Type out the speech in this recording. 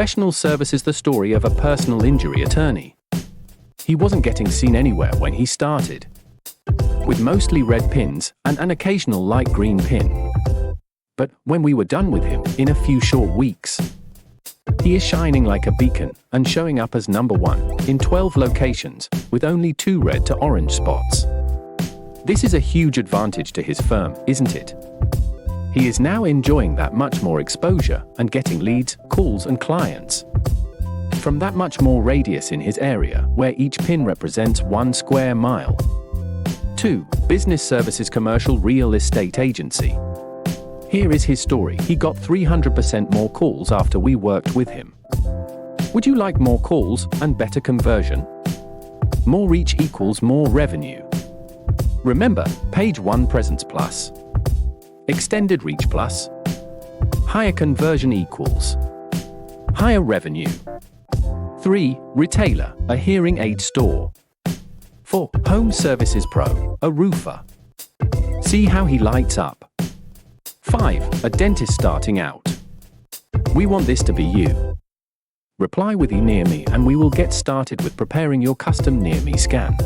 Professional service is the story of a personal injury attorney. He wasn't getting seen anywhere when he started, with mostly red pins and an occasional light green pin. But when we were done with him in a few short weeks, he is shining like a beacon and showing up as number 1 in 12 locations with only 2 red to orange spots. This is a huge advantage to his firm, isn't it? He is now enjoying that much more exposure and getting leads, calls and clients from that much more radius in his area, where each pin represents 1 square mile. 2. Business Services Commercial Real Estate Agency. Here is his story. He got 300% more calls after we worked with him. Would you like more calls and better conversion? More reach equals more revenue. Remember, page 1 presence plus extended reach plus higher conversion equals higher revenue. 3. Retailer, a hearing aid store. 4. Home Services Pro, a roofer. See how he lights up. 5. A dentist starting out. We want this to be you. Reply with near me and we will get started with preparing your custom near me scan.